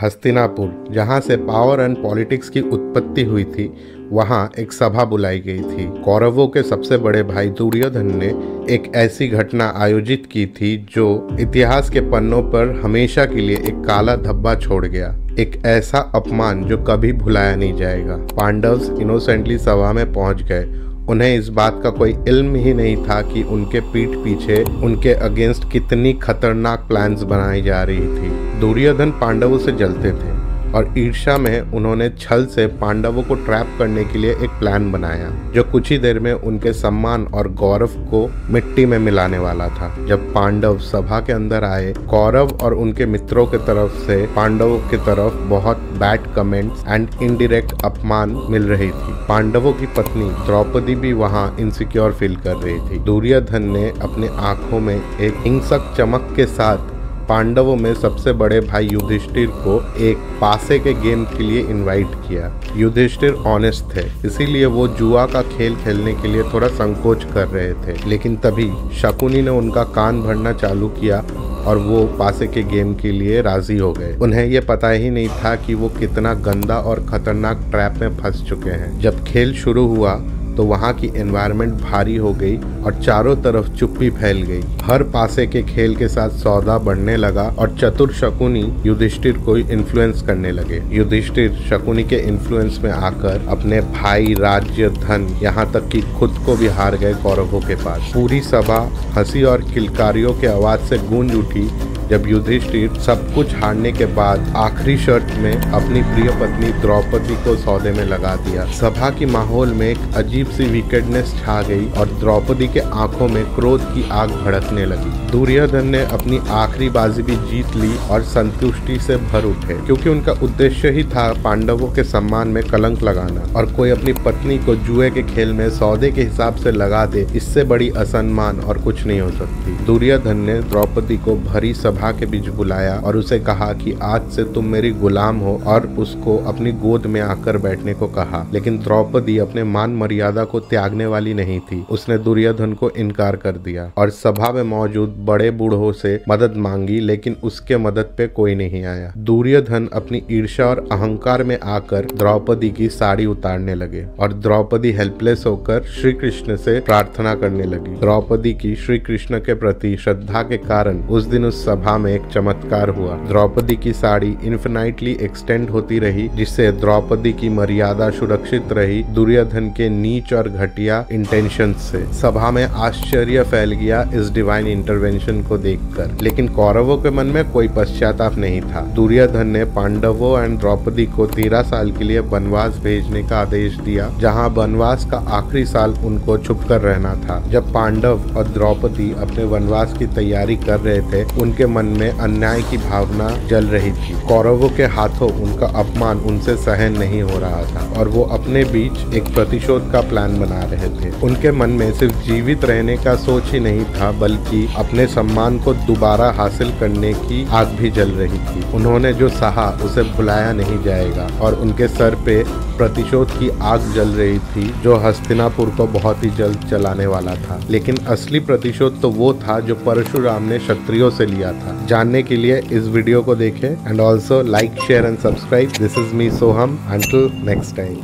हस्तिनापुर, जहाँ से power and politics की उत्पत्ति हुई थी, वहाँ एक सभा बुलाई गई थी। कौरवों के सबसे बड़े भाई दुर्योधन ने एक ऐसी घटना आयोजित की थी जो इतिहास के पन्नों पर हमेशा के लिए एक काला धब्बा छोड़ गया। एक ऐसा अपमान जो कभी भुलाया नहीं जाएगा। पांडव इनोसेंटली सभा में पहुंच गए। उन्हें इस बात का कोई इल्म ही नहीं था कि उनके पीठ पीछे उनके अगेंस्ट कितनी खतरनाक प्लान्स बनाई जा रही थी। दुर्योधन पांडवों से जलते थे और ईर्ष्या में उन्होंने छल से पांडवों को ट्रैप करने के लिए एक प्लान बनाया जो कुछ ही देर में उनके सम्मान और गौरव को मिट्टी में मिलाने वाला था। जब पांडव सभा के अंदर आए, कौरव और उनके मित्रों की तरफ से पांडवों की तरफ बहुत बैड कमेंट्स एंड इनडायरेक्ट अपमान मिल रही थी। पांडवों की पत्नी द्रौपदी भी वहां इनसिक्योर फील कर रही थी। दुर्योधन ने अपने आंखों में एक हिंसक चमक के साथ पांडवों में सबसे बड़े भाई युधिष्ठिर को एक पासे के गेम के लिए इनवाइट किया। युधिष्ठिर ऑनेस्ट थे, इसीलिए वो जुआ का खेल खेलने के लिए थोड़ा संकोच कर रहे थे। लेकिन तभी शकुनी ने उनका कान भरना चालू किया और वो पासे के गेम के लिए राजी हो गए। उन्हें ये पता ही नहीं था कि वो कितना गंदा और खतरनाक ट्रैप में फंस चुके हैं। जब खेल शुरू हुआ तो वहाँ की एनवायरनमेंट भारी हो गई और चारों तरफ चुप्पी फैल गई। हर पासे के खेल के साथ सौदा बढ़ने लगा और चतुर शकुनी युधिष्ठिर को इन्फ्लुएंस करने लगे। युधिष्ठिर शकुनी के इन्फ्लुएंस में आकर अपने भाई, राज्य, धन, यहाँ तक कि खुद को भी हार गए कौरवों के पास। पूरी सभा हंसी और किलकारियों के आवाज से गूंज उठी जब युधिष्ठिर सब कुछ हारने के बाद आखिरी शर्त में अपनी प्रिय पत्नी द्रौपदी को सौदे में लगा दिया। सभा की माहौल में एक अजीब सी विकेटनेस छा गई और द्रौपदी के आंखों में क्रोध की आग भड़कने लगी। दुर्योधन ने अपनी आखिरी बाजी भी जीत ली और संतुष्टि से भर उठे, क्योंकि उनका उद्देश्य ही था पांडवों के सम्मान में कलंक लगाना। और कोई अपनी पत्नी को जुए के खेल में सौदे के हिसाब से लगा दे, इससे बड़ी असम्मान और कुछ नहीं हो सकती। दुर्योधन ने द्रौपदी को भरी सभा के बीच बुलाया और उसे कहा कि आज से तुम मेरी गुलाम हो, और उसको अपनी गोद में आकर बैठने को कहा। लेकिन द्रौपदी अपने मान मर्यादा को त्यागने वाली नहीं थी। उसने दुर्योधन को इनकार कर दिया और सभा में मौजूद बड़े बूढ़ों से मदद मांगी, लेकिन उसके मदद पे कोई नहीं आया। दुर्योधन अपनी ईर्ष्या और अहंकार में आकर द्रौपदी की साड़ी उतारने लगे और द्रौपदी हेल्पलेस होकर श्री कृष्ण से प्रार्थना करने लगी। द्रौपदी की श्री कृष्ण के प्रति श्रद्धा के कारण उस दिन उस सभा में एक चमत्कार हुआ। द्रौपदी की साड़ी इन्फिनाइटली एक्सटेंड होती रही, जिससे द्रौपदी की मर्यादा सुरक्षित रही दुर्योधन के नीच और घटिया इंटेंशन से। सभा में आश्चर्य फैल गया इस डिवाइन इंटरवेंशन को देखकर, लेकिन कौरवों के मन में कोई पश्चाताप नहीं था। दुर्योधन ने पांडवों एंड द्रौपदी को 13 साल के लिए वनवास भेजने का आदेश दिया, जहाँ वनवास का आखिरी साल उनको छुप कर रहना था। जब पांडव और द्रौपदी अपने वनवास की तैयारी कर रहे थे, उनके मन में अन्याय की भावना जल रही थी। कौरवों के हाथों उनका अपमान उनसे सहन नहीं हो रहा था और वो अपने बीच एक प्रतिशोध का प्लान बना रहे थे। उनके मन में सिर्फ जीवित रहने का सोच ही नहीं था, बल्कि अपने सम्मान को दोबारा हासिल करने की आग भी जल रही थी। उन्होंने जो सहा उसे भुलाया नहीं जाएगा और उनके सर पे प्रतिशोध की आग जल रही थी, जो हस्तिनापुर को बहुत ही जल्द जलाने वाला था। लेकिन असली प्रतिशोध तो वो था जो परशुराम ने क्षत्रियों से लिया था। जानने के लिए इस वीडियो को देखें and also like, share and subscribe. This is me Soham. Until next time.